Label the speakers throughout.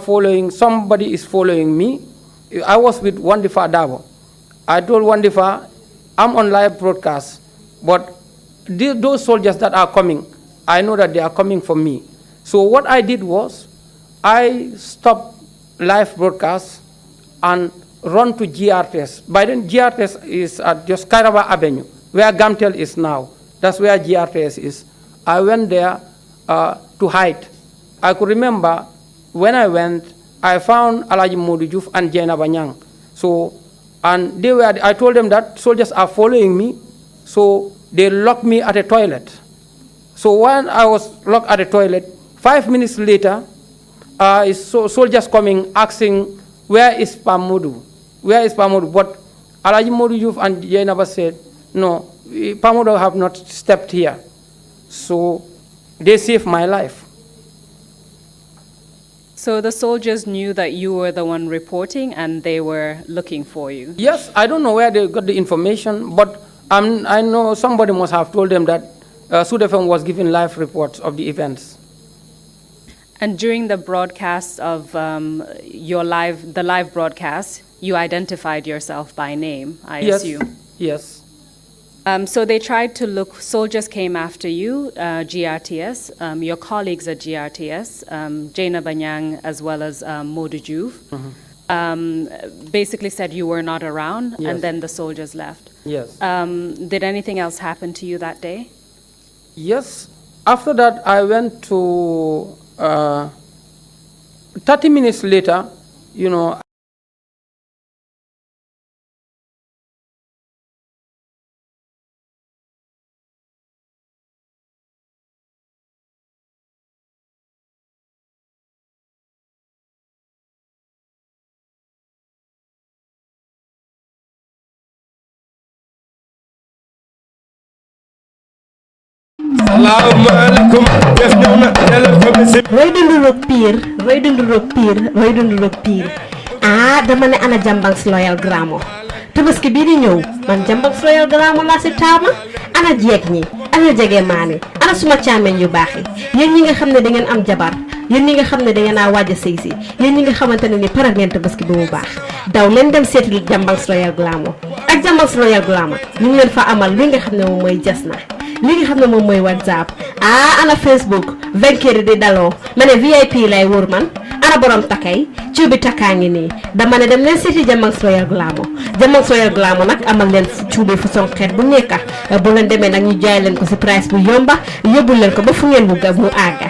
Speaker 1: following, somebody is following me. I was with Wandifa Dabo. I told Wandifa, I'm on live broadcast, but those soldiers that are coming, I know that they are coming for me. So what I did was, I stopped live broadcast and run to GRTS. By then, GRTS is at just Kairawa Avenue, where Gamtel is now. That's where GRTS is. I went there to hide. I could remember when I went, I found Alaji Modujuf and Jaina Banyang. So, and I told them that soldiers are following me, so they locked me at a toilet. So when I was locked at a toilet, 5 minutes later, soldiers coming asking, where is Pamudu? Where is Pamudu? But Alaji Modujuf and Jaina said, no, Pamudu have not stepped here. So they saved my life.
Speaker 2: So the soldiers knew that you were the one reporting and they were looking for you?
Speaker 1: Yes, I don't know where they got the information, but I know somebody must have told them that Sudafm was giving live reports of the events.
Speaker 2: And during the broadcast of the live broadcast, you identified yourself by name, I assume?
Speaker 1: Yes.
Speaker 2: So they tried to look, soldiers came after you, GRTS, your colleagues at GRTS, Jaina Banyang as well as Modu Juve, basically said you were not around, and then the soldiers left.
Speaker 1: Yes.
Speaker 2: Did anything else happen to you that day?
Speaker 1: Yes. After that, I went to, 30 minutes later, you know,
Speaker 3: dama ne ana Jambangs Loyal Gramo tabaski bii di ñëw man Jambangs Loyal Gramo laa si taama ana jeeg ñi ana jege maani ana suma caameñ yu baax yi yéen ñi nga xam ne da ngeen am jabar yéen ñi nga xam ne da ngeen a waaj a sëy si yéen ñi nga xamante ne ni pare ngeen tabaski bi mu baax daw leen dem seeti Jambangs Loyal Gramo ak Jambangs Loyal Gramo ñu ngi leen fa amal li nga xam ne moom mooy jas na li nga xam ne moom mooy WhatsApp ana Facebook 20 di daloo ma ne VIP lay wóor man ana borom takay cuubi takkaa ngi nii dama ne dem leen seeti Jambangs Loyal Gramo Jambangs Loyal Gramo nag amal leen cuubi façon xeet bu nekk bu leen demee nag ñu jaay leen ko si price bu yomba yóbbul leen ko ba fu ngeen bugga mu àgga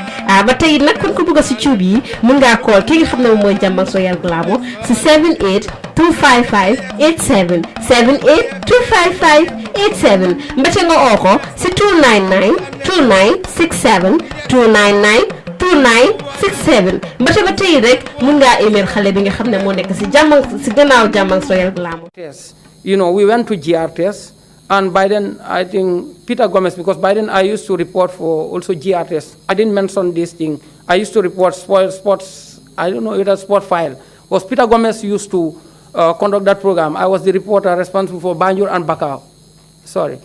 Speaker 3: ba tey nag kon ko bugga si cuubi yi mun ngaa call ki nga xam ne moom mooy Jambangs Loyal Gramo si 78 255 87 78 255 87 mbete nga oo ko si 299 2967 299 2967 mbete ba tey rek mun ngaa email xale bi nga xam ne moo nekk si gannaaw Jambangs Loyal Gramo.
Speaker 1: Yes, you know, we went to GRTS, and by then I think Peter Gomez, because by then I used to report for also GRTS. I didn't mention this thing. I used to report sports. I don't know if it's a sport file. Was Peter Gomez used to conduct that program? I was the reporter responsible for Banjul and Bakau. Sorry.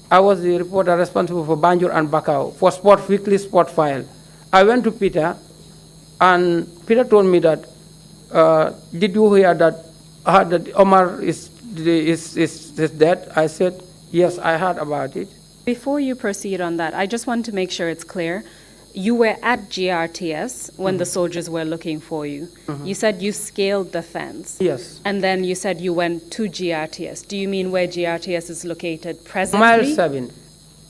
Speaker 1: I was the reporter responsible for Banjul and Bakau for weekly sport file. I went to Peter, and Peter told me that, did you hear that Omar is dead? I said, yes, I heard about it.
Speaker 2: Before you proceed on that, I just want to make sure it's clear. You were at GRTS when the soldiers were looking for you. You said you scaled the fence.
Speaker 1: Yes.
Speaker 2: And then you said you went to GRTS. Do you mean where GRTS is located presently?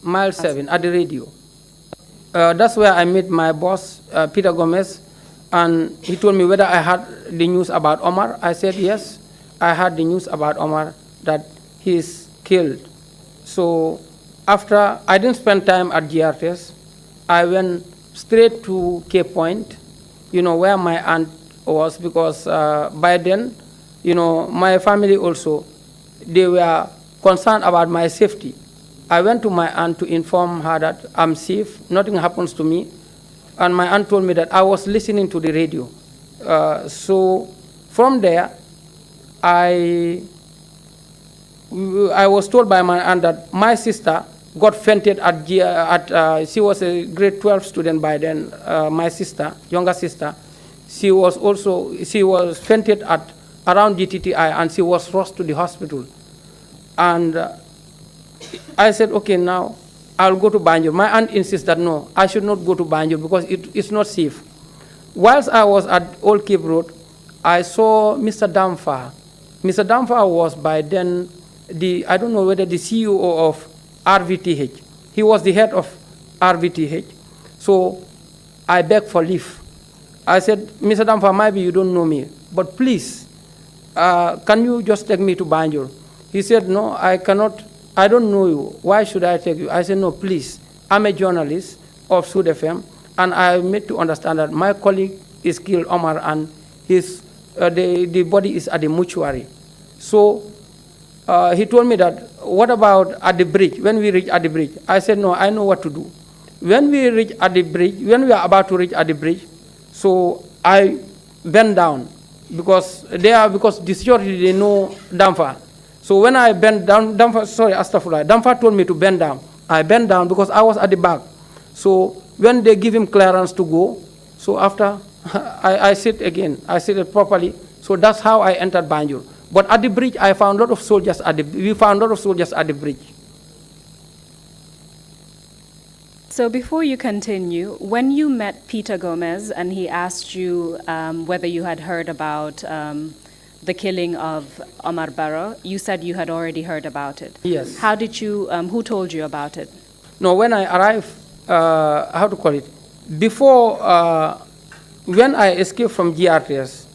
Speaker 1: Mile 7 at the radio. That's where I met my boss, Peter Gomez, and he told me whether I had the news about Omar. I said, yes, I had the news about Omar, that he is killed. So after, I didn't spend time at GRTS. I went straight to Cape Point, you know, where my aunt was, because by then, you know, my family also, they were concerned about my safety. I went to my aunt to inform her that I'm safe, nothing happens to me. And my aunt told me that I was listening to the radio. So from there, I was told by my aunt that my sister got fainted she was a grade 12 student by then, my sister, younger sister. She was fainted at around GTTI, and she was rushed to the hospital. And I said, okay, now I'll go to Banjul. My aunt insists that no, I should not go to Banjul because it's not safe. Whilst I was at Old Cape Road, I saw Mr. Damfa. Mr. Damfa was by then I don't know whether the CEO of RVTH. He was the head of RVTH. So I begged for leave. I said, Mr. Damfa, maybe you don't know me, but please, can you just take me to Banjul? He said, no, I cannot. I don't know you. Why should I take you? I said, no, please. I'm a journalist of Sudafm, and I made to understand that my colleague is killed, Omar, and the body is at the mortuary. So he told me that, what about at the bridge, when we reach at the bridge? I said, no, I know what to do. When we reach at the bridge, when we are about to reach at the bridge, so I bent down because the security, they know Damfa. So when I bent down, Damfa told me to bend down. I bent down because I was at the back. So when they give him clearance to go, so after I sit again, I sit it properly. So that's how I entered Banjul. But at the bridge, we found a lot of soldiers at the bridge.
Speaker 2: So before you continue, when you met Peter Gomez and he asked you whether you had heard about the killing of Omar Barrow, you said you had already heard about it.
Speaker 1: Yes.
Speaker 2: How did you, who told you about it?
Speaker 1: No, when I arrived, how to call it, before, when I escaped from GRTS,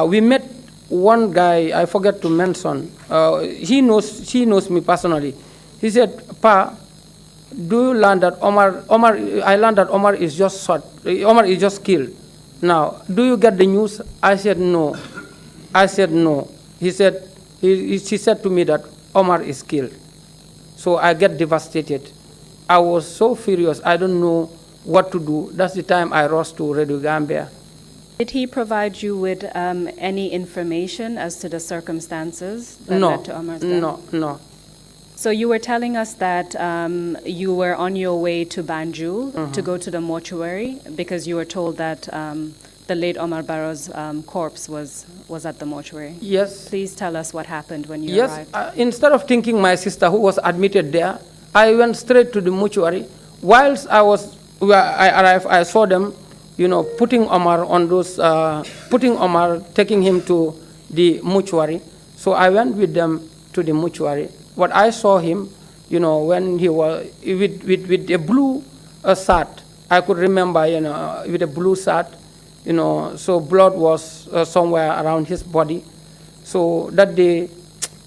Speaker 1: we met one guy, I forget to mention, he knows me personally. He said, Pa, do you learn that I learned that Omar is just shot, Omar is just killed. Now, do you get the news? I said, no. He said, she said to me that Omar is killed. So I get devastated. I was so furious, I don't know what to do. That's the time I rushed to Radio Gambia.
Speaker 2: Did he provide you with any information as to the circumstances that led to Omar's death?
Speaker 1: No.
Speaker 2: So you were telling us that you were on your way to Banjul to go to the mortuary because you were told that the late Omar Barrow's corpse was at the mortuary. Yes. Please tell us what happened when you arrived.
Speaker 1: Yes. Instead of thinking my sister who was admitted there, I went straight to the mortuary. Whilst I arrived, I saw them, putting Omar on those, taking him to the mortuary. So I went with them to the mortuary. But I saw him, when he was with a blue shirt. I could remember, with a blue shirt, so blood was somewhere around his body. So that day,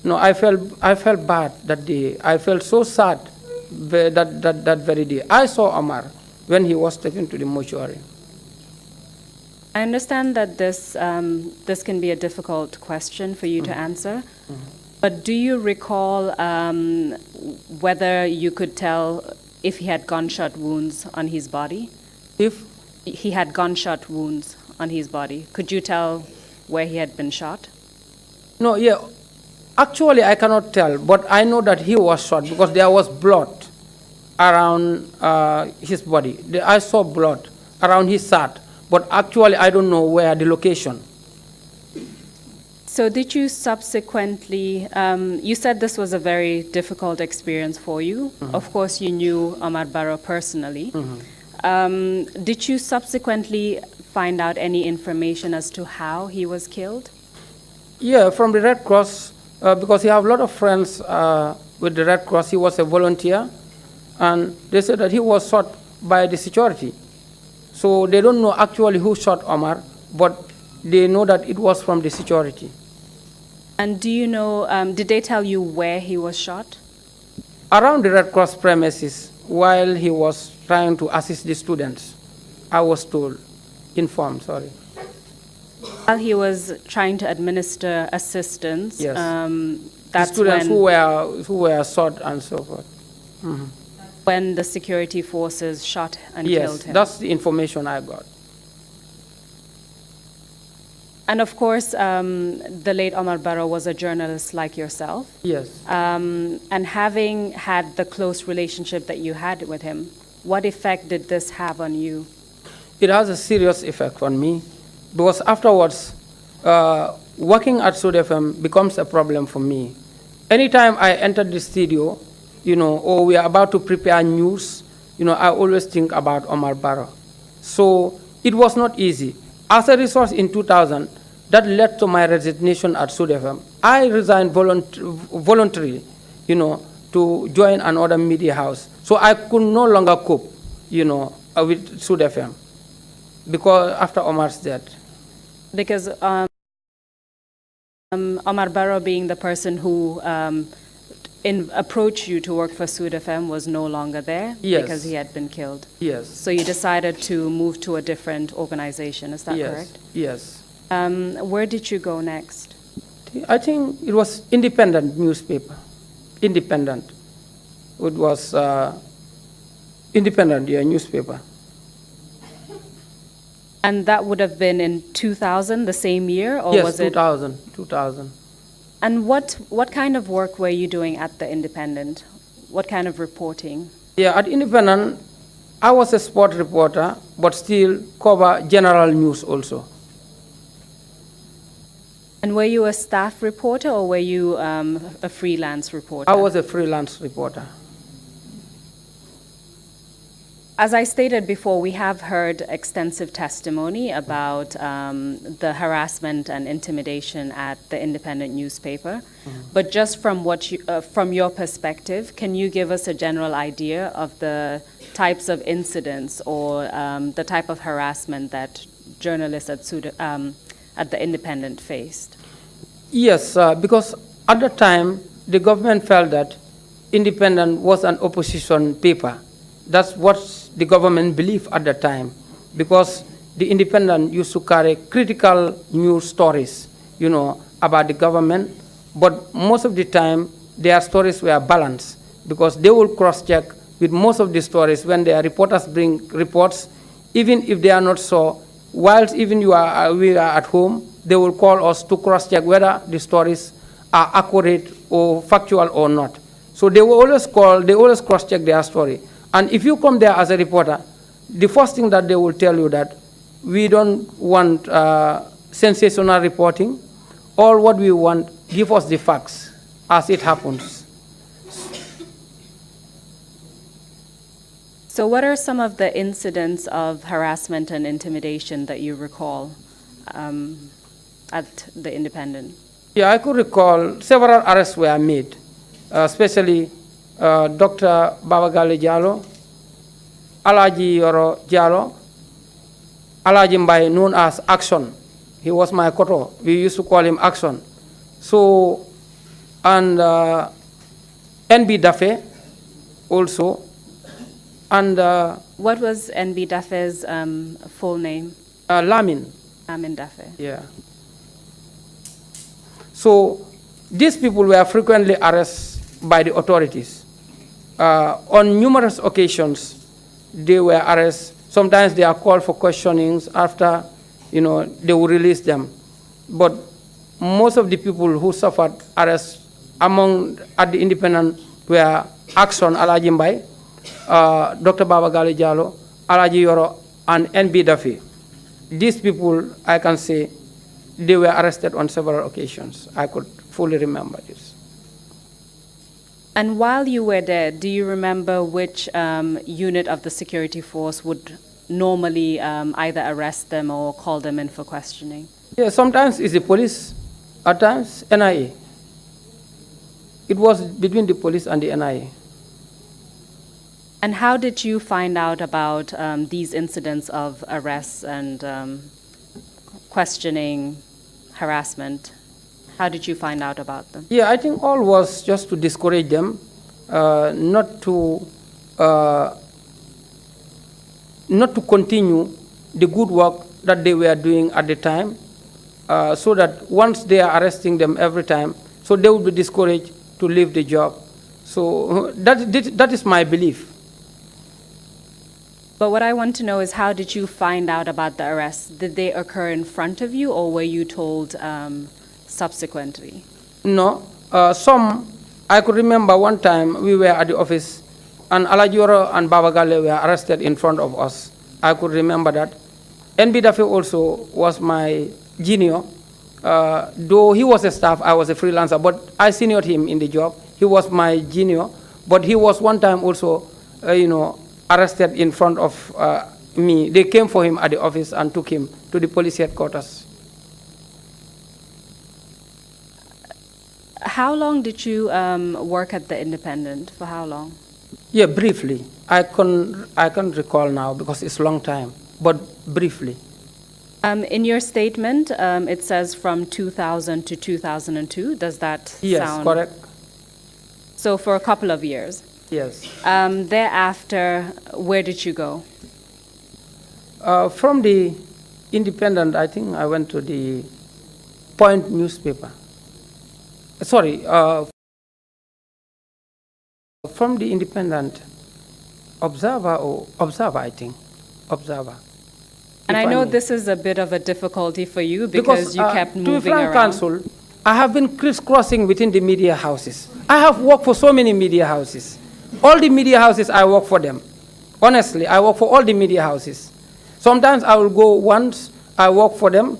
Speaker 1: I felt bad that day. I felt so sad that very day. I saw Omar when he was taken to the mortuary.
Speaker 2: I understand that this can be a difficult question for you to answer, but do you recall whether you could tell if he had gunshot wounds on his body?
Speaker 1: If
Speaker 2: he had gunshot wounds on his body, could you tell where he had been shot?
Speaker 1: No, yeah. Actually, I cannot tell, but I know that he was shot because there was blood around his body. I saw blood around his shirt, but actually I don't know where the location.
Speaker 2: So did you subsequently, you said this was a very difficult experience for you. Of course, you knew Omar Barrow personally. Did you subsequently find out any information as to how he was killed?
Speaker 1: Yeah, from the Red Cross, because he have a lot of friends with the Red Cross. He was a volunteer, and they said that he was shot by the security. So they don't know actually who shot Omar, but they know that it was from the security.
Speaker 2: And do you know, did they tell you where he was shot?
Speaker 1: Around the Red Cross premises, while he was trying to assist the students, I was informed.
Speaker 2: While he was trying to administer assistance,
Speaker 1: yes.
Speaker 2: That's
Speaker 1: the students who were shot and so forth.
Speaker 2: When the security forces shot and killed him.
Speaker 1: Yes, that's the information I got.
Speaker 2: And of course, the late Omar Barrow was a journalist like yourself.
Speaker 1: Yes.
Speaker 2: And having had the close relationship that you had with him, what effect did this have on you?
Speaker 1: It has a serious effect on me because afterwards, working at Sudafm becomes a problem for me. Anytime I enter the studio, or we are about to prepare news, I always think about Omar Barrow. So it was not easy. As a result, in 2000, that led to my resignation at Sudafm. I resigned voluntarily, to join another media house. So I could no longer cope, with Sudafm, because after Omar's death.
Speaker 2: Because Omar Barrow, being the person who approached you to work for Sudafm, was no longer there.
Speaker 1: Yes.
Speaker 2: Because he had been killed.
Speaker 1: Yes.
Speaker 2: So you decided to move to a different organization, is that correct?
Speaker 1: Yes.
Speaker 2: Where did you go next?
Speaker 1: I think it was independent newspaper. Independent. It was independent, newspaper.
Speaker 2: And that would have been in 2000, the same year, or
Speaker 1: yes,
Speaker 2: was
Speaker 1: 2000,
Speaker 2: it?
Speaker 1: 2000.
Speaker 2: And what kind of work were you doing at the Independent? What kind of reporting?
Speaker 1: Yeah, at Independent, I was a sport reporter, but still cover general news also.
Speaker 2: And were you a staff reporter, or were you a freelance reporter?
Speaker 1: I was a freelance reporter.
Speaker 2: As I stated before, we have heard extensive testimony about the harassment and intimidation at the Independent newspaper. But just from from your perspective, can you give us a general idea of the types of incidents or the type of harassment that journalists at the Independent faced?
Speaker 1: Yes, because at the time, the government felt that Independent was an opposition paper. That's what the government believed at the time, because the Independent used to carry critical news stories, about the government, but most of the time their stories were balanced, because they will cross-check with most of the stories when their reporters bring reports, even if they are not so, whilst even we are at home, they will call us to cross-check whether the stories are accurate or factual or not. So they will always cross-check their story. And if you come there as a reporter, the first thing that they will tell you that we don't want sensational reporting. All what we want, give us the facts as it happens.
Speaker 2: So what are some of the incidents of harassment and intimidation that you recall at the Independent? Yeah,
Speaker 1: I could recall several arrests were made, especially Dr. Babagale Diallo, Alaji Yoro Diallo, Alaji Mbaye, known as Action. He was my koto. We used to call him Action. So, and NB Dafe also. And
Speaker 2: what was NB Dafe's full name?
Speaker 1: Lamin.
Speaker 2: Lamin Dafe.
Speaker 1: Yeah. So these people were frequently arrested by the authorities. On numerous occasions, they were arrested. Sometimes they are called for questionings after, they will release them. But most of the people who suffered arrest at the Independent were Action, Alaji Mbaye, Dr. Babagale Diallo, Alaji Yoro, and NB Dafi. These people, I can say, they were arrested on several occasions. I could fully remember this.
Speaker 2: And while you were there, do you remember which unit of the security force would normally either arrest them or call them in for questioning?
Speaker 1: Yeah, sometimes it's the police, at times NIA. It was between the police and the NIA.
Speaker 2: And how did you find out about these incidents of arrests and questioning, harassment? How did you find out about them?
Speaker 1: Yeah, I think all was just to discourage them, not to continue the good work that they were doing at the time, so that once they are arresting them every time, so they will be discouraged to leave the job. So that is my belief.
Speaker 2: But what I want to know is, how did you find out about the arrests? Did they occur in front of you, or were you told subsequently?
Speaker 1: No. Some, I could remember one time we were at the office and Alajoro and Babagale were arrested in front of us. I could remember that. NB Daffy also was my junior. Though he was a staff, I was a freelancer, but I seniored him in the job. He was my junior, but he was one time also, arrested in front of me. They came for him at the office and took him to the police headquarters.
Speaker 2: How long did you work at the Independent? For how long?
Speaker 1: Yeah, briefly. I can't recall now because it's a long time, but briefly.
Speaker 2: In your statement, it says from 2000 to 2002. Does that sound?
Speaker 1: Yes, correct.
Speaker 2: So for a couple of years.
Speaker 1: Yes.
Speaker 2: Thereafter, where did you go?
Speaker 1: From the Independent, I think I went to the Point newspaper. Sorry, from the Independent, Observer, I think, Observer.
Speaker 2: And I know this is a bit of a difficulty for you because you kept moving around. To be frank, Counsel, I have been crisscrossing within the media houses. I have worked for so many media houses. All the media houses, I work for them. Honestly, I work for all the media houses. Sometimes I will go once, I work for them,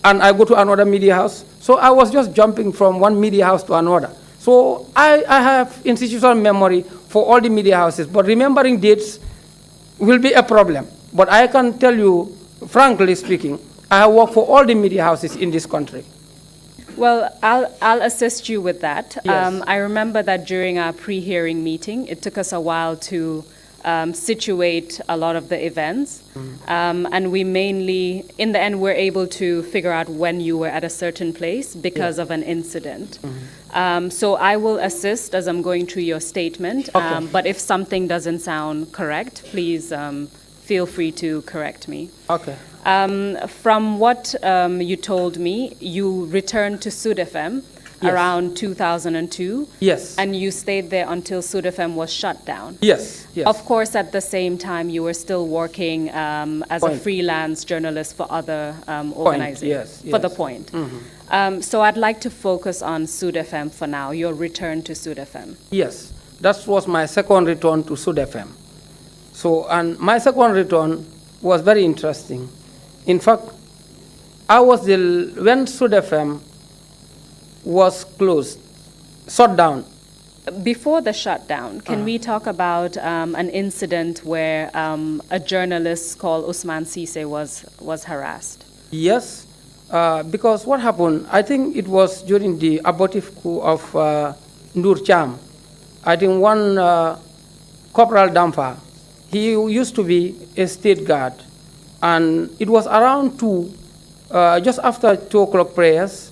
Speaker 2: and I go to another media house. So I was just jumping from one media house to another. So I have institutional memory for all the media houses, but remembering dates will be a problem. But I can tell you, frankly speaking, I have worked for all the media houses in this country. Well, I'll assist you with that.
Speaker 1: Yes.
Speaker 2: I remember that during our pre-hearing meeting, it took us a while to situate a lot of the events. And we mainly, in the end, were able to figure out when you were at a certain place because of an incident. So I will assist as I'm going through your statement.
Speaker 1: Okay.
Speaker 2: But if something doesn't sound correct, please feel free to correct me.
Speaker 1: Okay.
Speaker 2: From what you told me, you returned to Sudafm around 2002.
Speaker 1: Yes.
Speaker 2: And you stayed there until Sudafm was shut down.
Speaker 1: Yes, yes.
Speaker 2: Of course, at the same time, you were still working as a freelance journalist for other organizations.
Speaker 1: Yes,
Speaker 2: for The Point. So I'd like to focus on Sudafm for now, your return to Sudafm.
Speaker 1: Yes, that was my second return to Sudafm. So, and my second return was very interesting. In fact, when Sudafm was closed, shut down.
Speaker 2: Before the shutdown, can we talk about an incident where a journalist called Osman Cisse was harassed?
Speaker 1: Yes, because what happened, I think it was during the abortive coup of Nur Cham. I think one Corporal Damfa, he used to be a state guard, and it was around just after 2 o'clock prayers,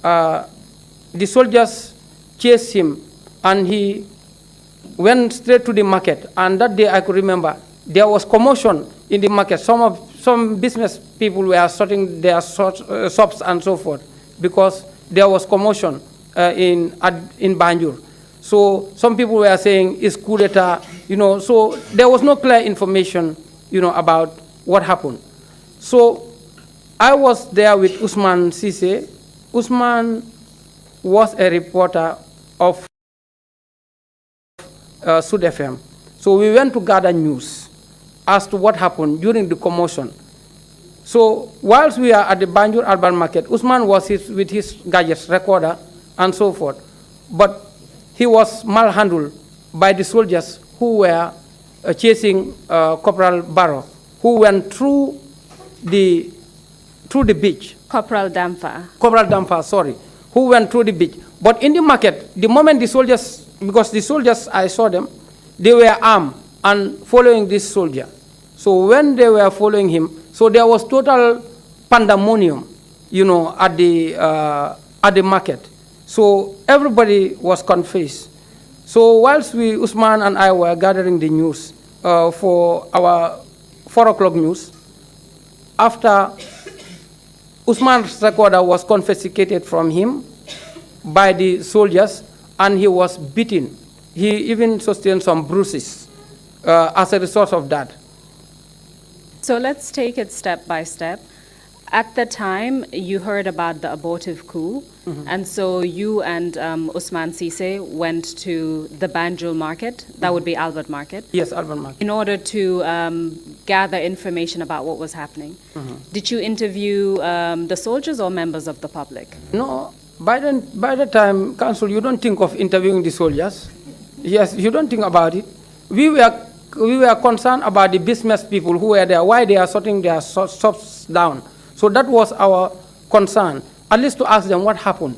Speaker 1: the soldiers chased him, and he went straight to the market. And that day, I could remember, there was commotion in the market. Some business people were shutting their shops and so forth because there was commotion in Banjul. So some people were saying it's coup d'etat, so there was no clear information, about what happened. So I was there with Usman Cisse. Usman was a reporter of Sudafm. So we went to gather news as to what happened during the commotion. So whilst we are at the Banjul Urban Market, Usman was with his gadgets, recorder, and so forth. But he was malhandled by the soldiers who were chasing Corporal Barrow, who went through the beach.
Speaker 2: Corporal
Speaker 1: Damfa, sorry, who went through the beach. But in the market, the moment the soldiers, because the soldiers, I saw them, they were armed and following this soldier. So when they were following him, so there was total pandemonium, at the market. So everybody was confused. So whilst Usman and I were gathering the news for our 4 o'clock news, after Usman's recorder was confiscated from him by the soldiers, and he was beaten. He even sustained some bruises as a result of that.
Speaker 2: So let's take it step by step. At the time, you heard about the abortive coup, and so you and Osman Cisse went to the Banjul market, that would be Albert Market.
Speaker 1: Yes, Albert Market.
Speaker 2: In order to gather information about what was happening. Did you interview the soldiers or members of the public?
Speaker 1: No, by the time, Council, you don't think of interviewing the soldiers. Yes, you don't think about it. We were concerned about the business people who were there, why they are shutting their shops down. So that was our concern, at least to ask them what happened.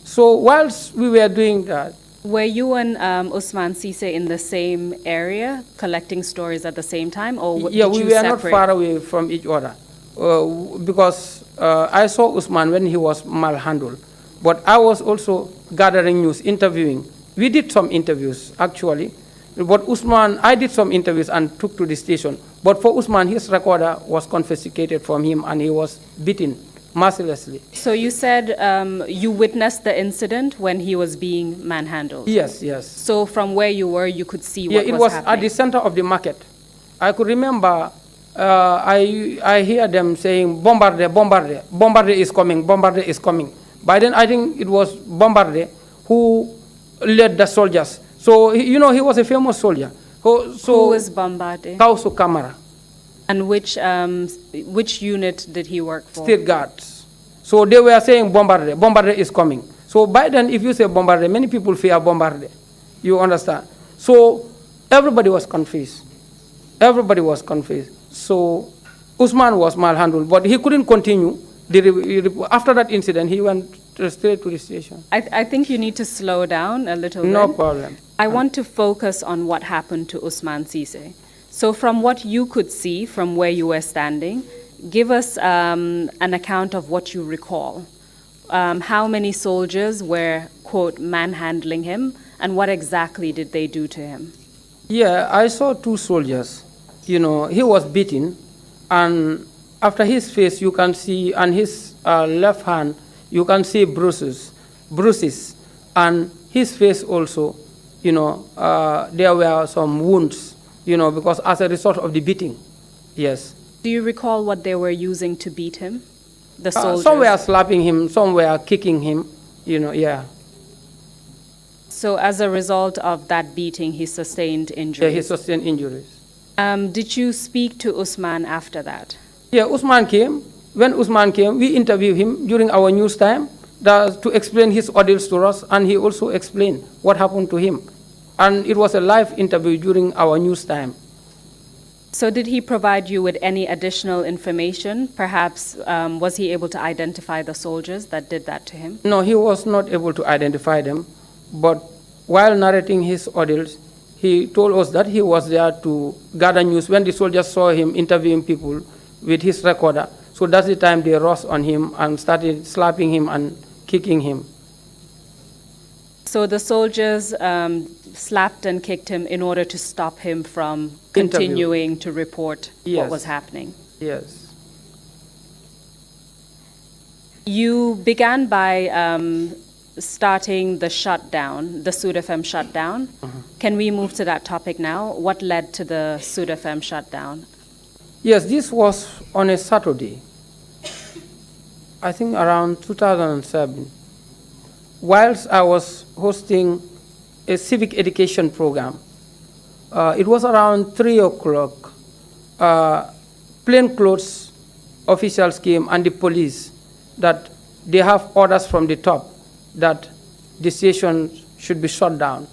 Speaker 1: So whilst we were doing that.
Speaker 2: Were you and Osman Cisse in the same area, collecting stories at the same time, or
Speaker 1: yeah,
Speaker 2: did you
Speaker 1: we were
Speaker 2: separate?
Speaker 1: not far away from each other, because I saw Osman when he was malhandled, but I was also gathering news, interviewing. We did some interviews, actually. But Osman, I did some interviews and took to the station. But for Osman, his recorder was confiscated from him and he was beaten mercilessly.
Speaker 2: So you said you witnessed the incident when he was being manhandled?
Speaker 1: Yes, yes.
Speaker 2: So from where you were, you could see what was happening?
Speaker 1: Yeah, it was at the center of the market. I could remember, I hear them saying, Bombarde, Bombarde, Bombarde is coming, Bombarde is coming. By then, I think it was Bombarde who led the soldiers. So, you know, he was a famous soldier. So
Speaker 2: who was Bombarde?
Speaker 1: Kausu Kamara.
Speaker 2: And which unit did he work for?
Speaker 1: State guards. So they were saying Bombarde, Bombarde is coming. So by then, if you say Bombarde, many people fear Bombarde. You understand? So everybody was confused. Everybody was confused. So Osman was malhandled, but he couldn't continue. After that incident, he went straight to the station.
Speaker 2: I think you need to slow down a little bit.
Speaker 1: No problem.
Speaker 2: I want to focus on what happened to Osman Cisse. So from what you could see from where you were standing, give us an account of what you recall. How many soldiers were, quote, manhandling him, and what exactly did they do to him?
Speaker 1: Yeah, I saw two soldiers. You know, he was beaten, and after his face, you can see, and his left hand, you can see bruises, and his face also, you know, there were some wounds, you know, because as a result of the beating, yes.
Speaker 2: Do you recall what they were using to beat him, the soldiers?
Speaker 1: Some were slapping him, some were kicking him, you know, yeah.
Speaker 2: So as a result of that beating, he sustained injuries?
Speaker 1: Yeah, he sustained injuries.
Speaker 2: Did you speak to Osman after that?
Speaker 1: Yeah, Osman came. When Osman came, we interviewed him during our news time to explain his ordeals to us, and he also explained what happened to him. And it was a live interview during our news time.
Speaker 2: So did he provide you with any additional information? Perhaps was he able to identify the soldiers that did that to him?
Speaker 1: No, he was not able to identify them. But while narrating his ordeals, he told us that he was there to gather news. When the soldiers saw him interviewing people with his recorder, so that's the time they rushed on him and started slapping him and kicking him.
Speaker 2: So the soldiers slapped and kicked him in order to stop him from continuing to report what was happening?
Speaker 1: Yes.
Speaker 2: You began by starting the shutdown, the Sudafm shutdown. Can we move to that topic now? What led to the Sudafm shutdown?
Speaker 1: Yes, this was on a Saturday, I think around 2007, whilst I was hosting a civic education program. It was around 3 o'clock. Plainclothes officials came and the police that they have orders from the top that the station should be shut down.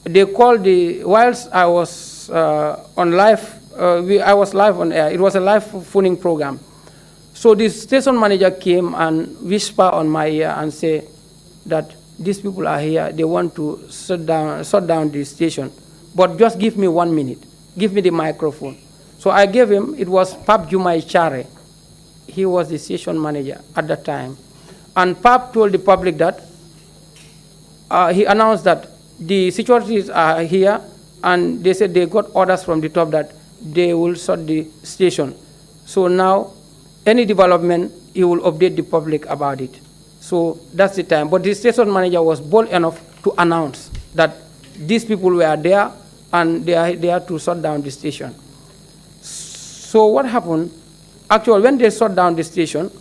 Speaker 1: They called whilst I was on live, I was live on air. It was a live phoning program. So the station manager came and whispered on my ear and said that these people are here. They want to shut down the station. But just give me 1 minute. Give me the microphone. So I gave him, it was Pap Jumai Chare. He was the station manager at that time. And Pap told the public that, he announced that the securities are here, and they said they got orders from the top that they will shut the station. So now, any development, he will update the public about it. So that's the time. But the station manager was bold enough to announce that these people were there and they are there to shut down the station. So what happened, actually, when they shut down the station,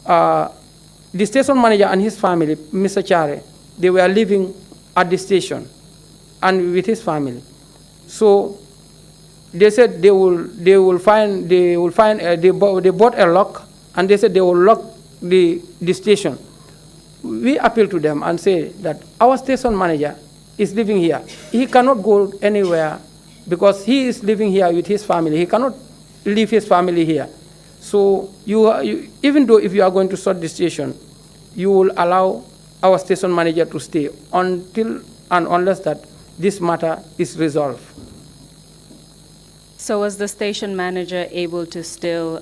Speaker 1: the station manager and his family, Mr. Trrc, they were living at the station and with his family. So they said they bought a lock, and they said they will lock the station. We appeal to them and say that our station manager is living here. He cannot go anywhere because he is living here with his family. He cannot leave his family here. So even though if you are going to shut the station, you will allow our station manager to stay until and unless that this matter is resolved.
Speaker 2: So was the station manager able to still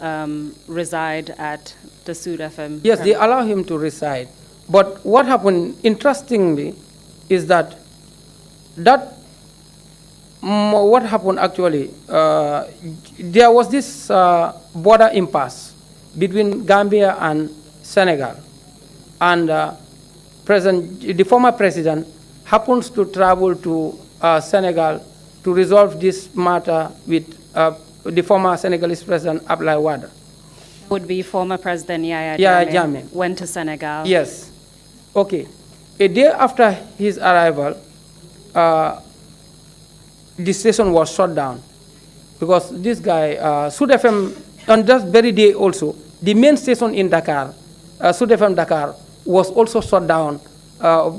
Speaker 2: reside at the Sudafm?
Speaker 1: Yes, they allow him to reside. But what happened, interestingly, is that what happened actually, there was this border impasse between Gambia and Senegal. And the former president happens to travel to Senegal to resolve this matter with the former Senegalese president, Abdoulaye Wade.
Speaker 2: Would be former President Yaya
Speaker 1: Jammeh
Speaker 2: went to Senegal.
Speaker 1: Yes. Okay. A day after his arrival, the station was shut down because this guy, Sudafm, on that very day also, the main station in Dakar, Sudafm Dakar, was also shut down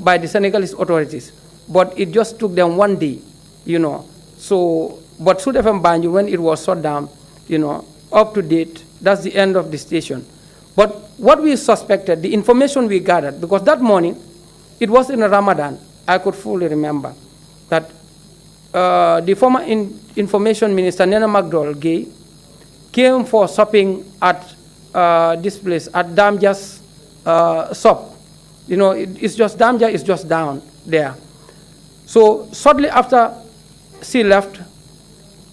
Speaker 1: by the Senegalese authorities. But it just took them one day, you know. So, but Sudafm Banjul, when it was shut down, you know, up to date, that's the end of the station. But what we suspected, the information we gathered, because that morning, it was in Ramadan, I could fully remember, that the former information minister, Nana McDowell Gay, came for shopping at this place, at Damja's shop. You know, it's just, Damja is just down there. So shortly after she left,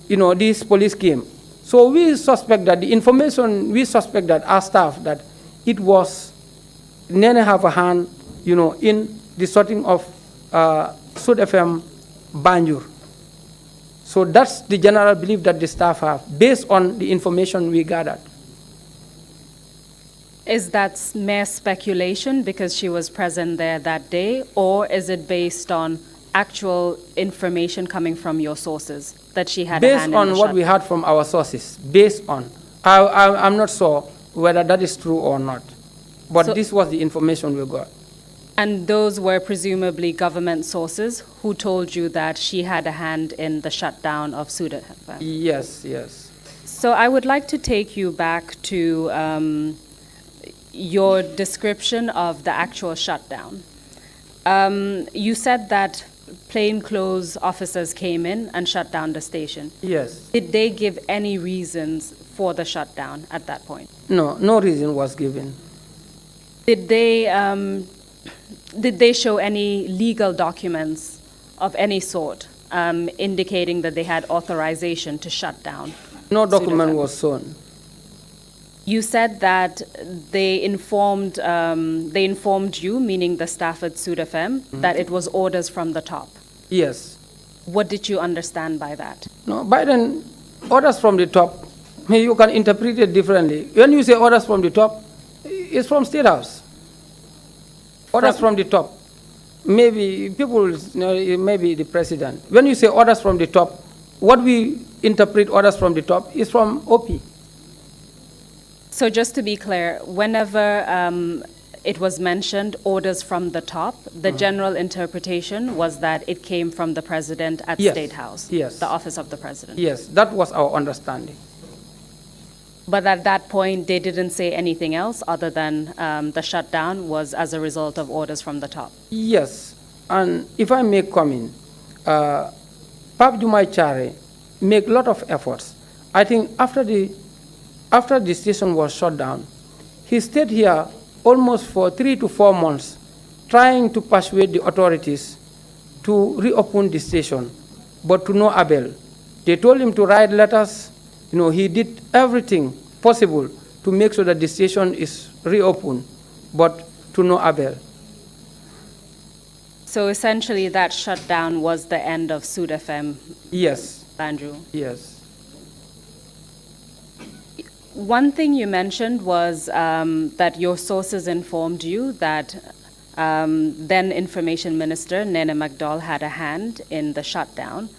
Speaker 1: you know, this police came. So we suspect that the information, we suspect that our staff, that it was Nene have a hand, you know, in the sorting of Sudafm Banjul. So that's the general belief that the staff have, based on the information we gathered.
Speaker 2: Is that mere speculation because she was present there that day, or is it based on actual information coming from your sources that she had a hand in the
Speaker 1: Based on what we heard from our sources, based on. I'm not sure whether that is true or not, but so, this was the information we got.
Speaker 2: And those were presumably government sources who told you that she had a hand in the shutdown of Sudafm?
Speaker 1: Yes, yes.
Speaker 2: So I would like to take you back to your description of the actual shutdown. You said that plainclothes officers came in and shut down the station.
Speaker 1: Yes.
Speaker 2: Did they give any reasons for the shutdown at that point?
Speaker 1: No, no reason was given.
Speaker 2: Did they show any legal documents of any sort indicating that they had authorization to shut down?
Speaker 1: No document was shown.
Speaker 2: You said that they informed you, meaning the staff at Sudafm, that it was orders from the top.
Speaker 1: Yes.
Speaker 2: What did you understand by that?
Speaker 1: No, by then, orders from the top, you can interpret it differently. When you say orders from the top, it's from State House. Orders from the top. Maybe people, maybe the president. When you say orders from the top, what we interpret orders from the top is from OP.
Speaker 2: So just to be clear, whenever it was mentioned orders from the top, the general interpretation was that it came from the president at State House, the office of the president.
Speaker 1: Yes, that was our understanding.
Speaker 2: But at that point, they didn't say anything else other than the shutdown was as a result of orders from the top.
Speaker 1: Yes, and if I may come in, Pap Jumai Trrc make a lot of efforts. I think after the station was shut down, he stayed here almost for 3 to 4 months, trying to persuade the authorities to reopen the station, but to no avail. They told him to write letters. You know, he did everything possible to make sure that the station is reopened, but to no avail.
Speaker 2: So essentially that shutdown was the end of Sudafm?
Speaker 1: Yes.
Speaker 2: Banjul?
Speaker 1: Yes.
Speaker 2: One thing you mentioned was that your sources informed you that then Information Minister Nene McDowell had a hand in the shutdown.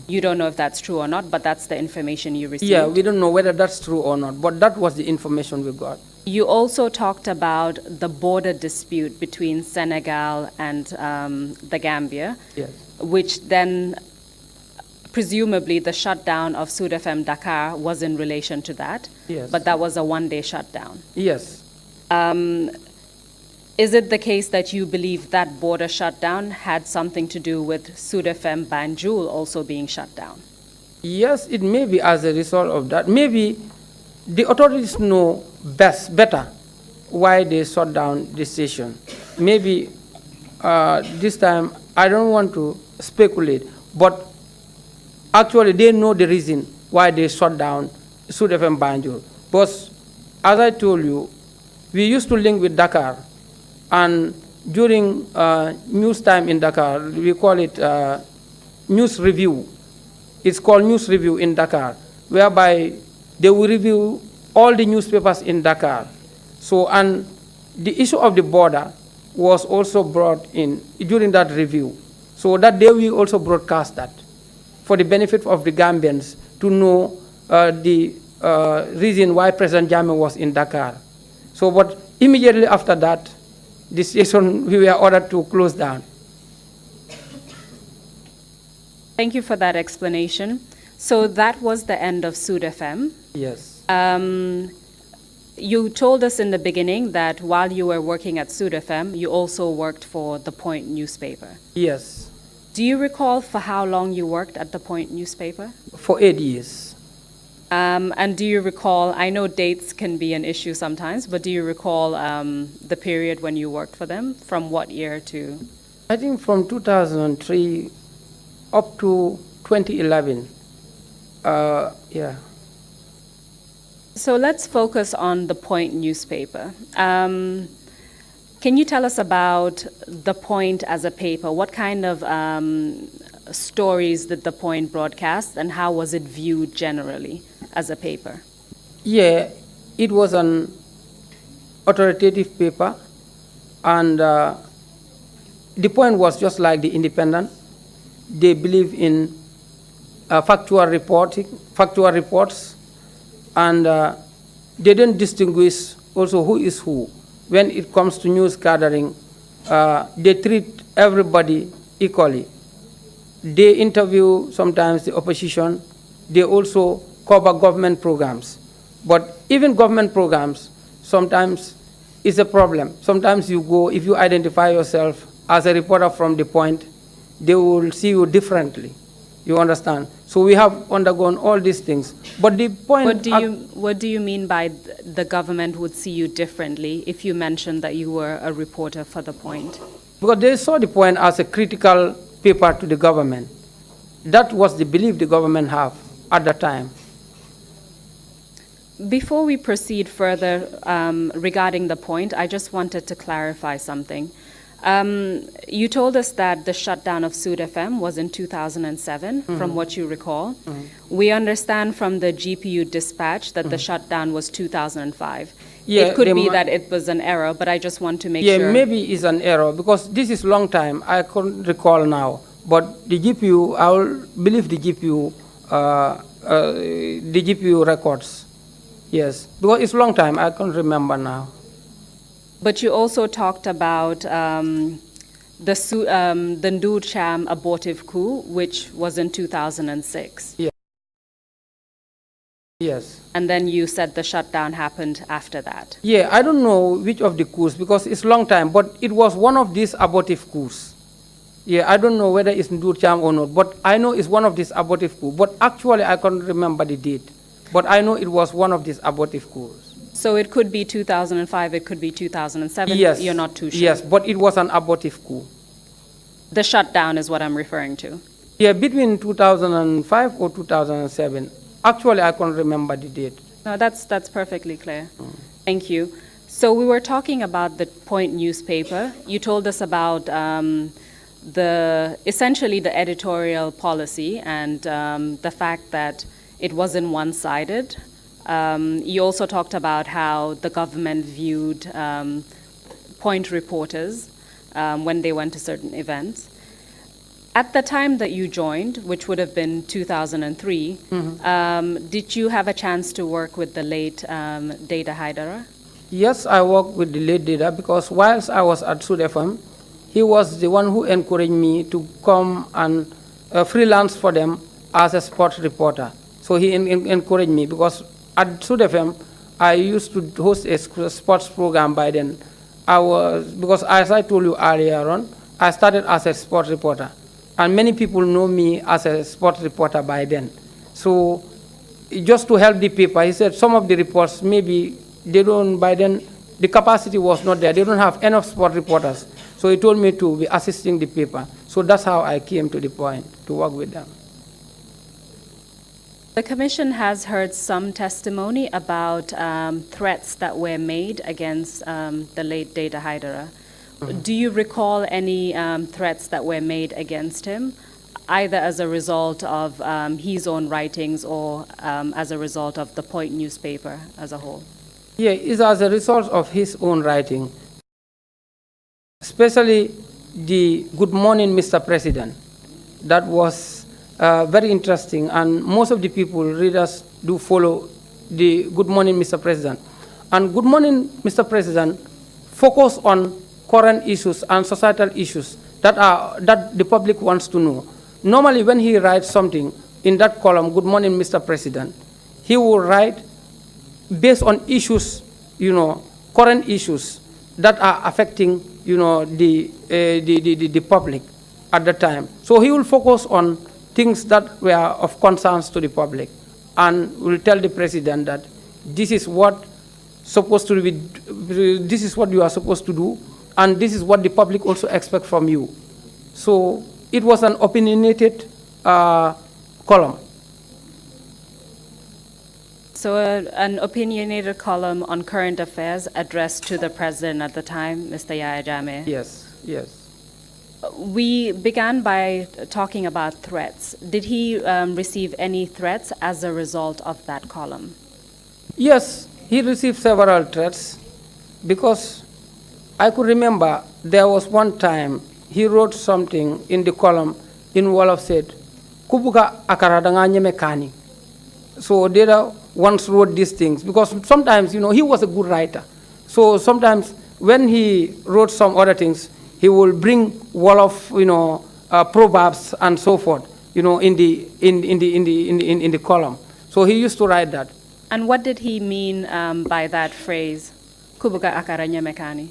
Speaker 2: You don't know if that's true or not, but that's the information you received.
Speaker 1: Yeah, we don't know whether that's true or not, but that was the information we got.
Speaker 2: You also talked about the border dispute between Senegal and the Gambia,
Speaker 1: Yes.
Speaker 2: which then presumably the shutdown of Sudafm Dakar was in relation to that.
Speaker 1: Yes.
Speaker 2: But that was a one-day shutdown.
Speaker 1: Yes.
Speaker 2: Is it the case that you believe that border shutdown had something to do with Sudafm Banjul also being shut down?
Speaker 1: Yes, it may be as a result of that. Maybe the authorities know better why they shut down the station. Maybe this time, I don't want to speculate, but actually they know the reason why they shut down Sudafm Banjul. Because as I told you, we used to link with Dakar, and during news time in Dakar, we call it news review. It's called news review in Dakar, whereby they will review all the newspapers in Dakar. So, and the issue of the border was also brought in during that review. So that day we also broadcast that for the benefit of the Gambians to know the reason why President Jammeh was in Dakar. So, but immediately after that, the station, we were ordered to close down.
Speaker 2: Thank you for that explanation. So that was the end of Sudafm.
Speaker 1: Yes.
Speaker 2: You told us in the beginning that while you were working at Sudafm, you also worked for The Point newspaper.
Speaker 1: Yes.
Speaker 2: Do you recall for how long you worked at The Point newspaper?
Speaker 1: For 8 years.
Speaker 2: And do you recall, I know dates can be an issue sometimes, but do you recall the period when you worked for them? From what year to?
Speaker 1: I think from 2003 up to 2011. Yeah.
Speaker 2: So let's focus on The Point newspaper. Can you tell us about The Point as a paper? What kind of stories did The Point broadcast, and how was it viewed generally as a paper?
Speaker 1: Yeah, it was an authoritative paper, and The Point was just like the Independent. They believe in factual reports, and they don't distinguish also who is who. When it comes to news gathering, they treat everybody equally. They interview sometimes the opposition. They also cover government programs. But even government programs, sometimes it's a problem. Sometimes you go, if you identify yourself as a reporter from The Point, they will see you differently. You understand? So we have undergone all these things. But The Point...
Speaker 2: What do you mean by the government would see you differently if you mentioned that you were a reporter for The Point?
Speaker 1: Because they saw The Point as a critical paper to the government. That was the belief the government have at the time.
Speaker 2: Before we proceed further regarding The Point, I just wanted to clarify something. You told us that the shutdown of Sudafm was in 2007, from what you recall. We understand from the GPU dispatch that the shutdown was 2005. Yeah, it could be that it was an error, but I just want to make sure.
Speaker 1: Yeah, maybe it's an error, because this is long time. I can't recall now. But the GPU, I will believe the GPU records. Yes, because it's long time. I can't remember now.
Speaker 2: But you also talked about the Ndur Cham abortive coup, which was in 2006.
Speaker 1: Yeah. Yes.
Speaker 2: And then you said the shutdown happened after that.
Speaker 1: Yeah, I don't know which of the coups, because it's long time, but it was one of these abortive coups. Yeah, I don't know whether it's Ndur Cham or not, but I know it's one of these abortive coups. But actually, I can't remember the date. But I know it was one of these abortive coups.
Speaker 2: So it could be 2005, it could be 2007?
Speaker 1: Yes.
Speaker 2: You're not too sure?
Speaker 1: Yes, but it was an abortive coup.
Speaker 2: The shutdown is what I'm referring to?
Speaker 1: Yeah, between 2005 or 2007. Actually, I can't remember the date.
Speaker 2: No, that's perfectly clear. Thank you. So we were talking about The Point newspaper. You told us about essentially the editorial policy and the fact that it wasn't one-sided. You also talked about how the government viewed point reporters when they went to certain events. At the time that you joined, which would have been 2003, did you have a chance to work with the late Deyda Hydara?
Speaker 1: Yes, I worked with the late Deyda because whilst I was at Sudafm, he was the one who encouraged me to come and freelance for them as a sports reporter. So he encouraged me because at Sudafm, I used to host a sports program by then. Because as I told you earlier on, I started as a sports reporter. And many people know me as a sports reporter by then. So just to help the paper, he said some of the reports, maybe they don't, by then, the capacity was not there. They don't have enough sport reporters. So he told me to be assisting the paper. So that's how I came to the point to work with them.
Speaker 2: The Commission has heard some testimony about threats that were made against the late Deyda Hydara. Do you recall any threats that were made against him, either as a result of his own writings or as a result of the Point newspaper as a whole?
Speaker 1: Yeah, it's as a result of his own writing, especially the Good Morning, Mr. President. That was very interesting, and most of the people, readers, do follow the Good Morning, Mr. President. And Good Morning, Mr. President focus on current issues and societal issues that the public wants to know. Normally, when he writes something in that column, Good Morning, Mr. President, he will write based on issues, current issues that are affecting, the public at the time. So he will focus on things that were of concerns to the public, and will tell the president that this is what this is what you are supposed to do, and this is what the public also expect from you. So it was an opinionated column.
Speaker 2: So an opinionated column on current affairs addressed to the president at the time, Mr. Yahya Jammeh.
Speaker 1: Yes, yes.
Speaker 2: We began by talking about threats. Did he receive any threats as a result of that column?
Speaker 1: Yes, he received several threats because I could remember there was one time he wrote something in the column in Wolof said, Kubuka akaradanga nyemekani. So Deyda once wrote these things because sometimes, he was a good writer. So sometimes when he wrote some other things, he will bring Wolof, proverbs and so forth, in the column. So he used to write that.
Speaker 2: And what did he mean by that phrase, Kubuka akaranya mekani?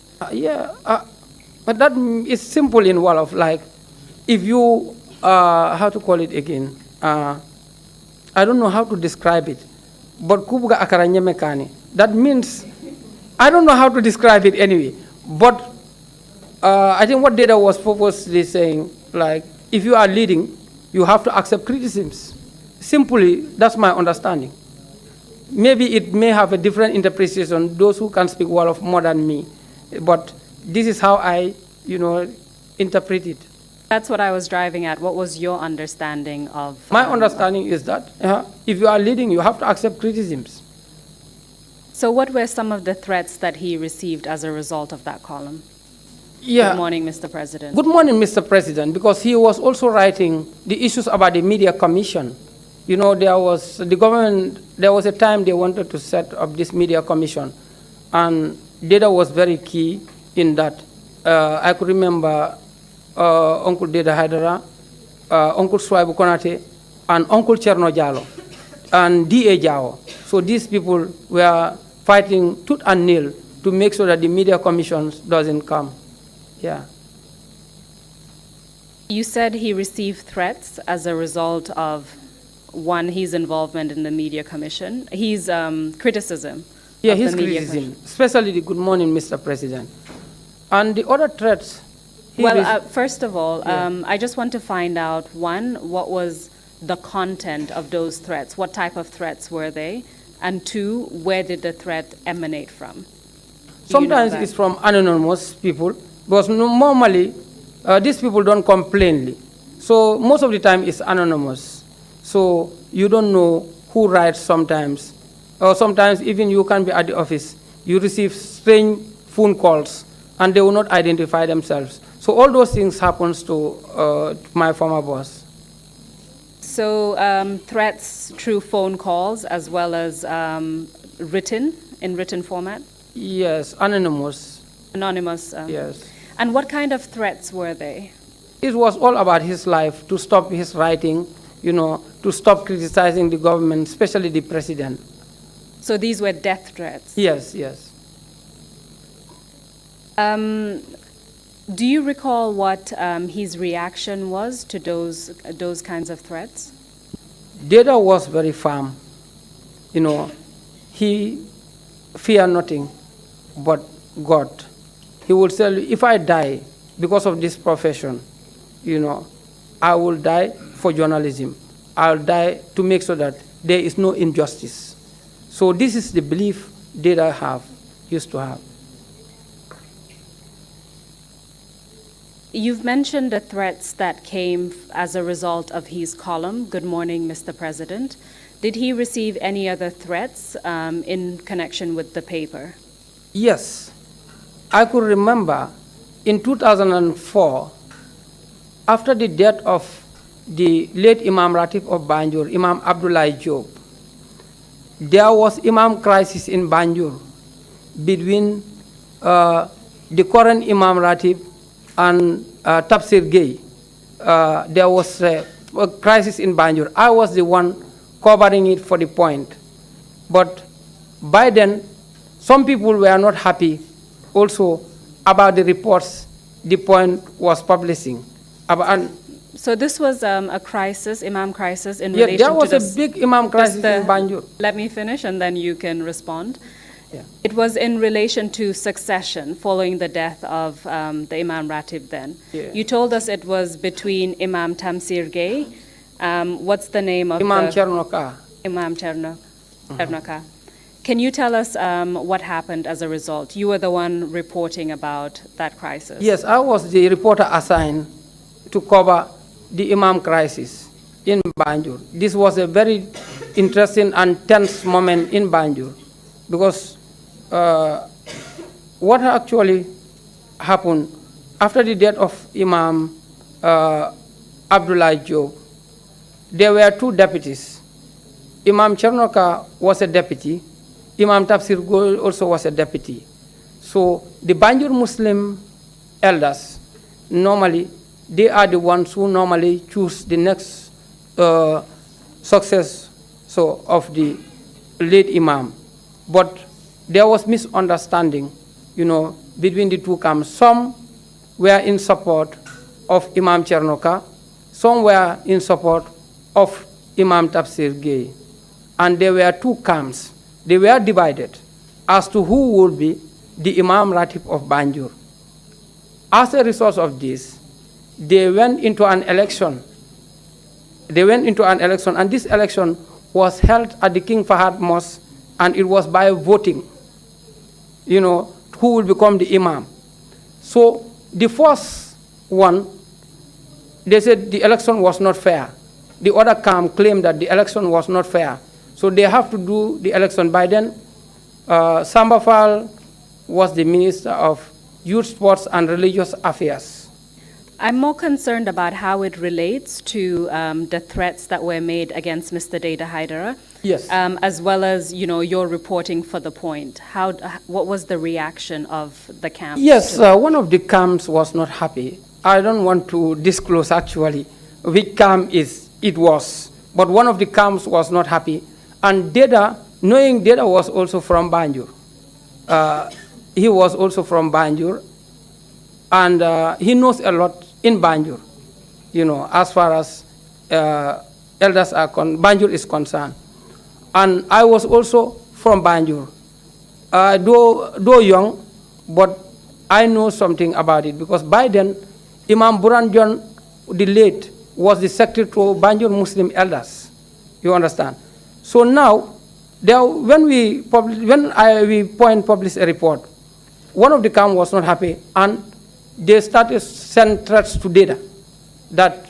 Speaker 1: But that is simple in Wolof. Like, if you, how to call it again? I don't know how to describe it. But Kubuka akaranya mekani, that means, I don't know how to describe it anyway. But I think what Deyda was purposely saying, like, if you are leading, you have to accept criticisms. Simply, that's my understanding. Maybe it may have a different interpretation, those who can speak Wolof more than me. But this is how I, interpret it.
Speaker 2: That's what I was driving at. What was your understanding of...
Speaker 1: My understanding is that if you are leading, you have to accept criticisms.
Speaker 2: So what were some of the threats that he received as a result of that column?
Speaker 1: Yeah.
Speaker 2: Good morning, Mr. President.
Speaker 1: Good morning, Mr. President, because he was also writing the issues about the Media Commission. There was a time they wanted to set up this Media Commission, and Deyda was very key in that. I could remember Uncle Deyda Hydara, Uncle Swaibu Konate, and Uncle Cherno Jallo, and D.A. Jao. So these people were fighting tooth and nail to make sure that the Media Commission doesn't come. Yeah.
Speaker 2: You said he received threats as a result of, one, his involvement in the Media Commission, his criticism.
Speaker 1: Yeah, his criticism, especially the Good Morning, Mr. President. And the other threats...
Speaker 2: First of all, I just want to find out, one, what was the content of those threats? What type of threats were they? And two, where did the threat emanate from?
Speaker 1: Sometimes it's from anonymous people, because normally these people don't come plainly. So most of the time it's anonymous. So you don't know who writes sometimes or sometimes even you can be at the office, you receive strange phone calls, and they will not identify themselves. So all those things happens to my former boss.
Speaker 2: So threats through phone calls as well as in written format?
Speaker 1: Yes, anonymous.
Speaker 2: Anonymous.
Speaker 1: Yes.
Speaker 2: And what kind of threats were they?
Speaker 1: It was all about his life, to stop his writing, to stop criticizing the government, especially the president.
Speaker 2: So these were death threats?
Speaker 1: Yes, yes.
Speaker 2: Do you recall what his reaction was to those kinds of threats?
Speaker 1: Deyda was very firm. He feared nothing but God. He would say, if I die because of this profession, I will die for journalism. I'll die to make sure that there is no injustice. So this is the belief Deyda used to have.
Speaker 2: You've mentioned the threats that came as a result of his column, Good Morning, Mr. President. Did he receive any other threats in connection with the paper?
Speaker 1: Yes. I could remember in 2004, after the death of the late Imam Ratib of Banjul, Imam Abdullah Job, there was Imam crisis in Banjul between the current Imam Ratib and Tafsir Gay. There was a crisis in Banjul. I was the one covering it for the Point. But by then, some people were not happy also about the reports the Point was publishing.
Speaker 2: So this was a crisis, Imam crisis, in relation to
Speaker 1: there was a big Imam crisis in Banjul.
Speaker 2: Let me finish and then you can respond.
Speaker 1: Yeah.
Speaker 2: It was in relation to succession following the death of the Imam Ratib then.
Speaker 1: Yeah.
Speaker 2: You told us it was between Imam Tamsir Gay. What's the name of
Speaker 1: Imam Chernoka.
Speaker 2: Imam Chernoka. Can you tell us what happened as a result? You were the one reporting about that crisis.
Speaker 1: Yes, I was the reporter assigned to cover the Imam crisis in Banjul. This was a very interesting and tense moment in Banjul because what actually happened after the death of Imam Abdullah Job, there were two deputies. Imam Chernoka was a deputy. Imam Tafsir Gol also was a deputy. So the Banjul Muslim elders, normally, they are the ones who normally choose the next success of the late Imam. But there was misunderstanding, between the two camps. Some were in support of Imam Chernoka, some were in support of Imam Tafsir Gay. And there were two camps. They were divided as to who would be the Imam Ratib of Banjul. As a result of this, they went into an election. And this election was held at the King Fahad Mosque, and it was by voting, who will become the Imam. So the first one, they said the election was not fair. The other camp claimed that the election was not fair. So they have to do the election. By then, Samba Fall was the Minister of Youth, Sports and Religious Affairs.
Speaker 2: I'm more concerned about how it relates to the threats that were made against Mr. Deyda Hydara.
Speaker 1: Yes.
Speaker 2: As well as, your reporting for The Point. What was the reaction of the camp?
Speaker 1: Yes, one of the camps was not happy. I don't want to disclose actually which camp it was, but one of the camps was not happy. And Deyda, knowing Deyda was also from Banjul, he was also from Banjul, and he knows a lot in Banjul, as far as elders are Banjul is concerned. And I was also from Banjul, though young, but I know something about it because by then, Imam Buran John, the late, was the secretary to Banjul Muslim elders. You understand? So now, when we Point published a report, one of the camp was not happy, and they started send threats to Deyda that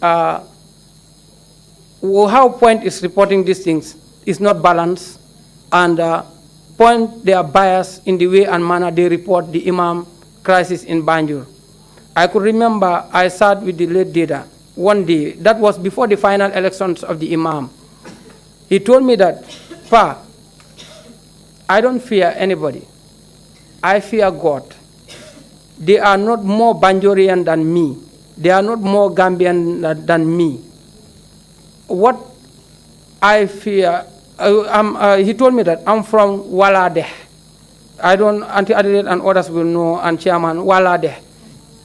Speaker 1: how Point is reporting these things is not balanced, and point their bias in the way and manner they report the Imam crisis in Banjul. I could remember I sat with the late Deyda one day, that was before the final elections of the Imam. He told me that, Pa, I don't fear anybody. I fear God. They are not more Banjurian than me. They are not more Gambian than me. What I fear, he told me that I'm from Waladeh. I don't, Auntie Adelaide and others will know, and Chairman, Waladeh.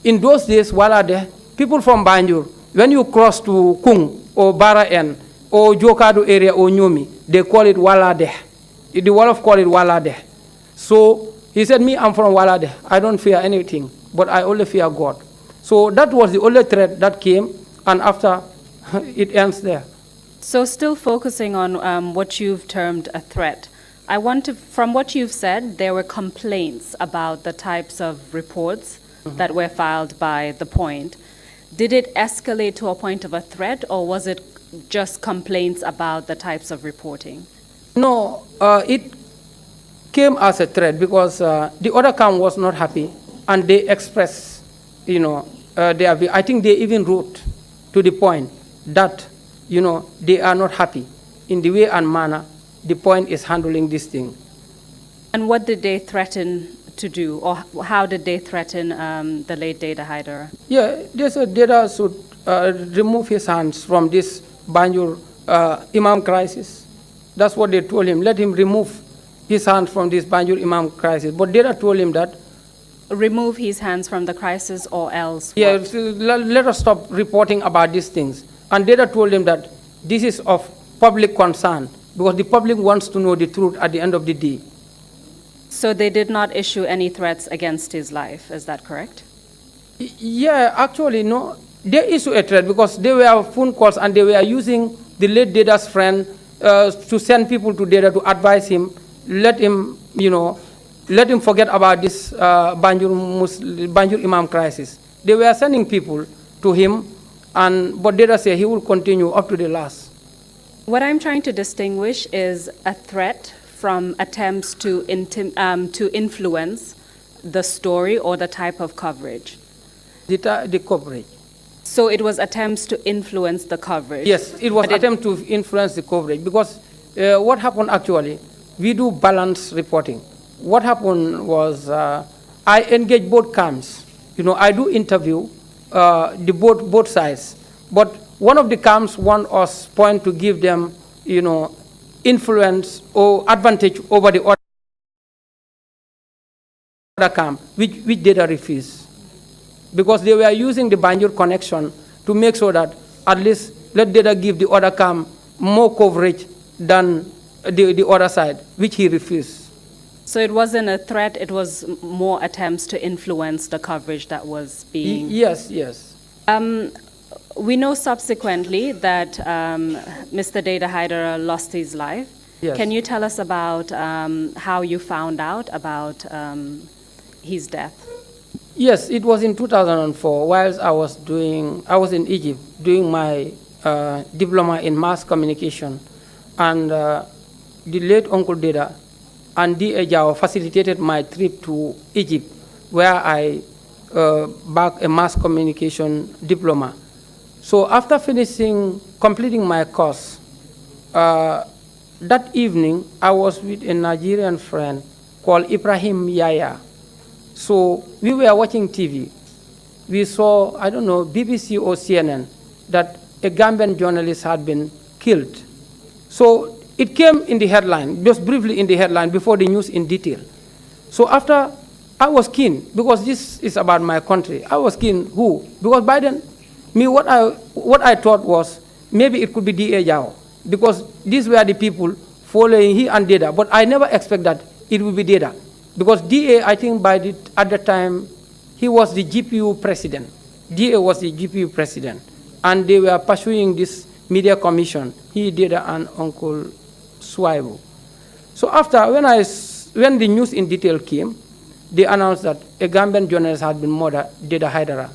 Speaker 1: In those days, Waladeh, people from Banjul, when you cross to Kung or Baraen or Jokado area or Nyomi, they call it Waladeh. The Wolof call it Waladeh. So he said, me, I'm from Waladeh. I don't fear anything, but I only fear God. So that was the only threat that came, and after, it ends there.
Speaker 2: So still focusing on what you've termed a threat, I want to, from what you've said, there were complaints about the types of reports that were filed by The Point. Did it escalate to a point of a threat, or was it just complaints about the types of reporting?
Speaker 1: No, it came as a threat because the other camp was not happy, and they expressed, you know, I think they even wrote to The Point that, you know, they are not happy in the way and manner The Point is handling this thing.
Speaker 2: And what did they threaten to do, or how did they threaten the late Deyda Hydara? Yeah,
Speaker 1: they said Deyda should remove his hands from this Banjul Imam crisis. That's what they told him. Let him remove his hands from this Banjul Imam crisis. But Deyda told him that.
Speaker 2: Remove his hands from the crisis, or else?
Speaker 1: Yeah, so let us stop reporting about these things. And Deyda told him that this is of public concern, because the public wants to know the truth at the end of the day.
Speaker 2: So they did not issue any threats against his life, is that correct?
Speaker 1: Yeah, actually, no. They issued a threat because they were phone calls and they were using the late Deyda's friend to send people to Deyda to advise him, let him, you know, let him forget about this Banjul Imam crisis. They were sending people to him, but Deyda said he will continue up to the last.
Speaker 2: What I'm trying to distinguish is a threat from attempts to influence the story or the type of coverage.
Speaker 1: The coverage.
Speaker 2: So it was attempts to influence the coverage.
Speaker 1: Yes, it was attempt to influence the coverage, because what happened actually, we do balance reporting. What happened was I engage both camps. You know, I do interview both sides, but one of the camps want us point to give them, you know, influence or advantage over the other camp, which Deyda refused. Because they were using the Banjul connection to make sure that at least let Deyda give the other camp more coverage than the other side, which he refused.
Speaker 2: So it wasn't a threat, it was more attempts to influence the coverage that was being...
Speaker 1: Yes, yes.
Speaker 2: We know subsequently that Mr. Deyda Hydara lost his life. Yes. Can you tell us about how you found out about his death?
Speaker 1: Yes, it was in 2004, whilst I was in Egypt doing my diploma in mass communication, and the late Uncle Deyda and D.A. Jao facilitated my trip to Egypt, where I bagged a mass communication diploma. So after completing my course, that evening I was with a Nigerian friend called Ibrahim Yaya. So we were watching TV. We saw, I don't know, BBC or CNN, that a Gambian journalist had been killed. So it came in the headline, just briefly in the headline, before the news in detail. So after, I was keen, because this is about my country. I was keen, who? Because by then, what I thought was, maybe it could be D.A. Jao, because these were the people following he and Deyda, but I never expect that it would be Deyda. Because DA, I think at the time, he was the GPU president. DA was the GPU president. And they were pursuing this media commission. He did an Uncle Swaibu. So after, when the news in detail came, they announced that a Gambian journalist had been murdered, Deyda Hydara.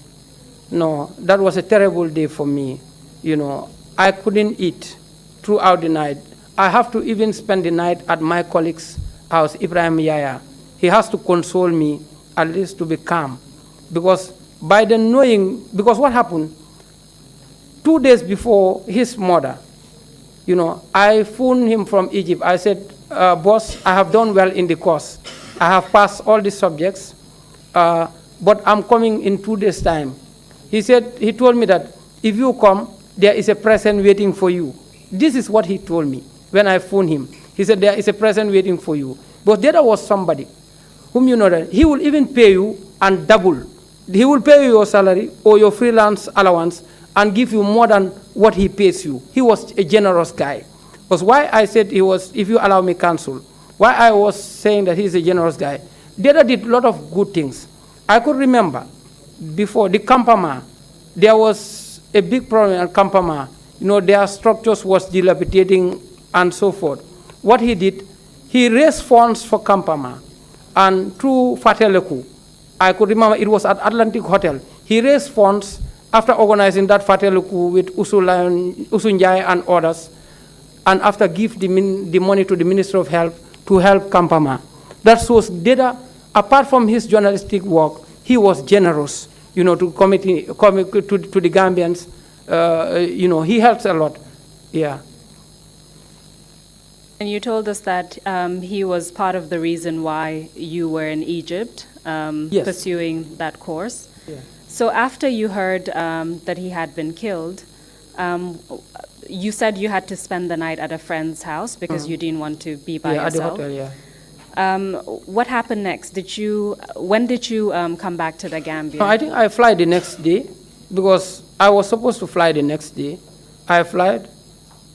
Speaker 1: No, that was a terrible day for me. You know, I couldn't eat throughout the night. I have to even spend the night at my colleague's house, Ibrahim Yaya. He has to console me, at least to be calm. Because by the knowing, because what happened, 2 days before his murder, you know, I phoned him from Egypt. I said, boss, I have done well in the course. I have passed all the subjects, but I'm coming in 2 days' time. He said, he told me that if you come, there is a present waiting for you. This is what he told me when I phoned him. He said, there is a present waiting for you. But there was somebody whom you know that he will even pay you and double. He will pay you your salary or your freelance allowance and give you more than what he pays you. He was a generous guy. Because why I said he was, if you allow me counsel, why I was saying that he's a generous guy, Deyda did a lot of good things. I could remember before the Kampama, there was a big problem at Kampama. You know, their structures was dilapidating and so forth. What he did, he raised funds for Kampama. And through Fateleku, I could remember it was at Atlantic Hotel. He raised funds after organizing that Fateleku with Usunjai and others, and after give the money to the Minister of Health to help Kampama. That shows Deyda, apart from his journalistic work, he was generous, you know, to the Gambians. You know, he helps a lot. Yeah.
Speaker 2: And you told us that he was part of the reason why you were in Egypt
Speaker 1: yes.
Speaker 2: pursuing that course.
Speaker 1: Yeah.
Speaker 2: So after you heard that he had been killed, you said you had to spend the night at a friend's house because you didn't want to be by yourself.
Speaker 1: At the hotel,
Speaker 2: what happened next? When did you come back to the Gambia?
Speaker 1: No, I think I fly the next day because I was supposed to fly the next day. I flight,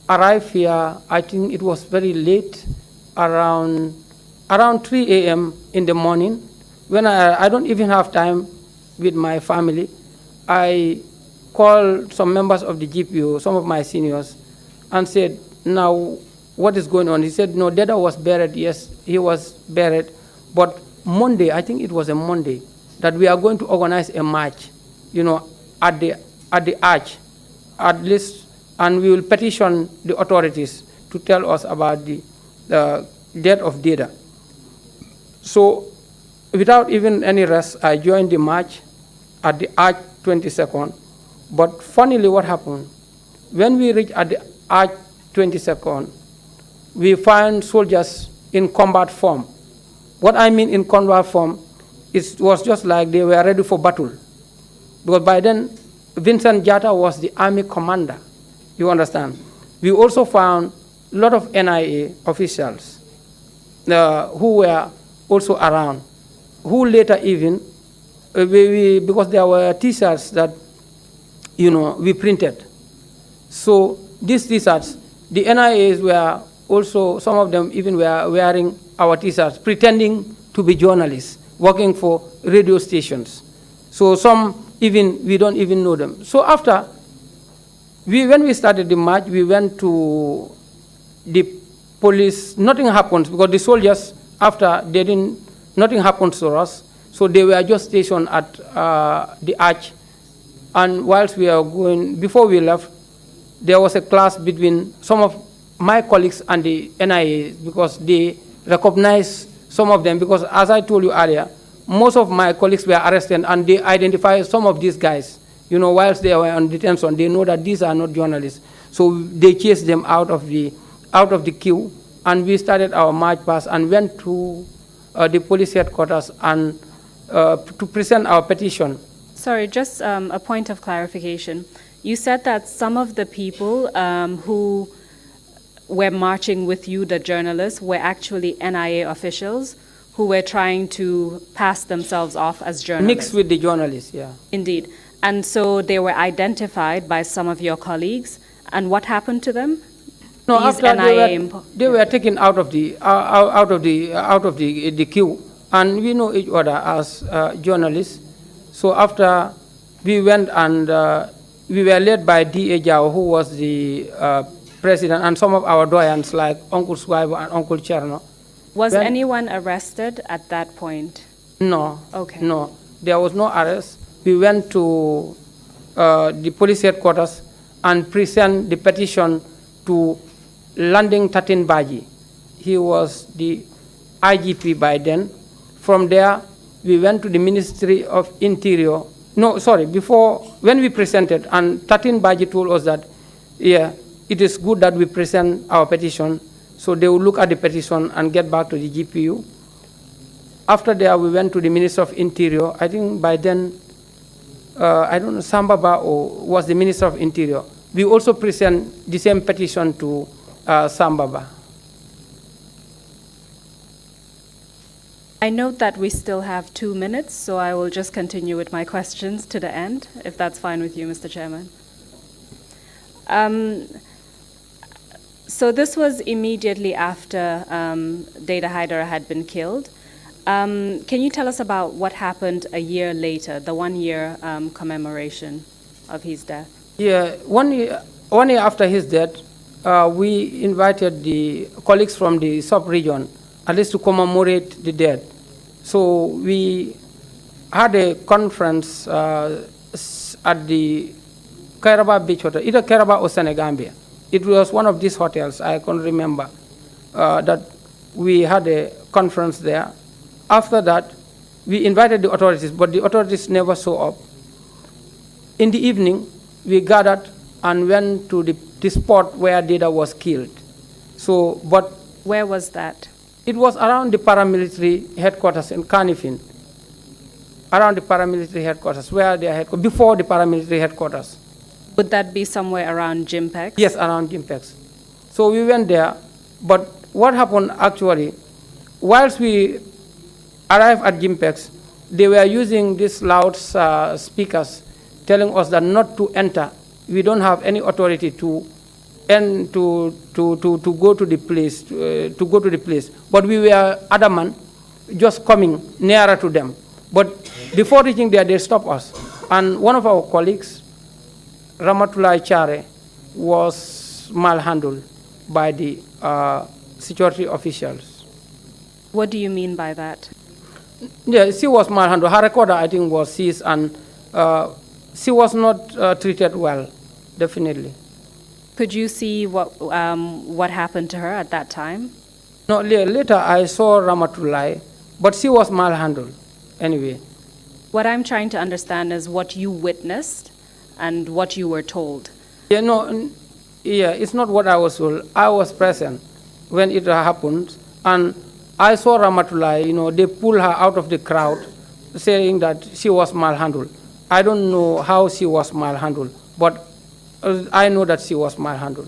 Speaker 1: arrived here, I think it was very late, around 3 a.m. in the morning. When I don't even have time with my family, I called some members of the GPO, some of my seniors, and said, now, what is going on? He said, no, Deyda was buried. Yes, he was buried. But Monday, I think it was a Monday, that we are going to organize a march, you know, at the arch, at least, and we will petition the authorities to tell us about the death of Deyda. So, without even any rest, I joined the march at the arch 22nd. But funnily, what happened, when we reached at the arch 22nd, we find soldiers in combat form. What I mean in combat form, it was just like they were ready for battle. Because by then, Vincent Jatta was the army commander, you understand. We also found a lot of NIA officials who were also around, who later even, because there were T-shirts that, you know, we printed. So these T-shirts, the NIAs were also, some of them even were wearing our T-shirts, pretending to be journalists, working for radio stations. So some even, we don't even know them. So after, when we started the march, we went to the police. Nothing happens because the soldiers, after they didn't, nothing happens to us. So they were just stationed at the arch. And whilst we are going, before we left, there was a clash between some of my colleagues and the NIA because they recognized some of them, because as I told you earlier, most of my colleagues were arrested and they identified some of these guys. You know, whilst they were on detention, they know that these are not journalists. So they chased them out of the queue, and we started our march past and went to the police headquarters and to present our petition.
Speaker 2: Sorry, just a point of clarification. You said that some of the people who were marching with you, the journalists, were actually NIA officials who were trying to pass themselves off as journalists.
Speaker 1: Mixed with the journalists, yeah.
Speaker 2: Indeed. And so they were identified by some of your colleagues. And what happened to them?
Speaker 1: No, after they were taken out of the queue, and we know each other as journalists. So after we went and we were led by D.A. Jao, who was the president, and some of our doyens like Uncle Swaibo and Uncle Cherno.
Speaker 2: Was anyone arrested at that point?
Speaker 1: No.
Speaker 2: Okay.
Speaker 1: No, there was no arrest. We went to the police headquarters and present the petition to landing Tatin Baji. He was the IGP by then. From there, we went to the Ministry of Interior. No, sorry, before, when we presented, and Tatin Baji told us that, yeah, it is good that we present our petition, so they will look at the petition and get back to the GPU. After that, we went to the Minister of Interior. I think by then, I don't know, Sambaba was the Minister of Interior. We also present the same petition to Sambaba.
Speaker 2: I note that we still have 2 minutes, so I will just continue with my questions to the end, if that's fine with you, Mr. Chairman. So this was immediately after Deyda Hydara had been killed. Can you tell us about what happened a year later, the 1-year commemoration of his death? Yeah, 1 year
Speaker 1: after his death, we invited the colleagues from the sub-region, at least to commemorate the dead. So we had a conference at the Kairaba Beach Hotel, either Kairaba or Senegambia. It was one of these hotels, I can't remember, that we had a conference there. After that, we invited the authorities, but the authorities never saw up. In the evening, we gathered and went to the spot where Deyda was killed. So, but
Speaker 2: where was that?
Speaker 1: It was around the paramilitary headquarters in Kanifing. Around the paramilitary headquarters, where they are before the paramilitary headquarters.
Speaker 2: Would that be somewhere around Jimpex?
Speaker 1: Yes, around Jimpex. So we went there, but what happened actually, whilst we arrived at Jimpex, they were using these loud speakers telling us that not to enter. We don't have any authority to go to the place. But we were adamant, just coming nearer to them. But before reaching there, they stopped us. And one of our colleagues, Ramatullah Chare, was malhandled by the security officials.
Speaker 2: What do you mean by that?
Speaker 1: Yeah, she was malhandled. Her recorder, I think, was seized, and she was not treated well, definitely.
Speaker 2: Could you see what happened to her at that time?
Speaker 1: No, later I saw Ramatullah, but she was malhandled anyway.
Speaker 2: What I'm trying to understand is what you witnessed and what you were told.
Speaker 1: Yeah, no, yeah, it's not what I was told. I was present when it happened, and I saw Ramatullah, they pulled her out of the crowd, saying that she was malhandled. I don't know how she was malhandled, but I know that she was malhandled.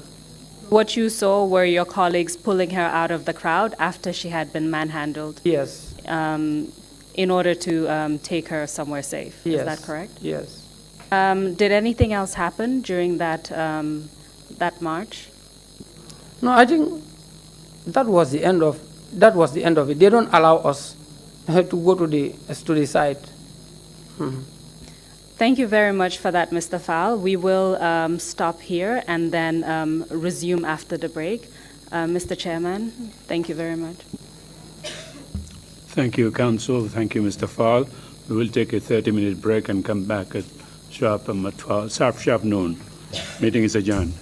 Speaker 2: What you saw were your colleagues pulling her out of the crowd after she had been manhandled?
Speaker 1: Yes.
Speaker 2: In order to take her somewhere safe,
Speaker 1: yes.
Speaker 2: Is that correct?
Speaker 1: Yes.
Speaker 2: Did anything else happen during that march?
Speaker 1: No, I think that was the end of it. They don't allow us to go to the site. Mm-hmm.
Speaker 2: Thank you very much for that, Mr. Fall. We will stop here and then resume after the break. Mr. Chairman, thank you very much.
Speaker 4: Thank you, Council. Thank you, Mr. Fall. We will take a 30-minute break and come back at sharp noon. Meeting is adjourned.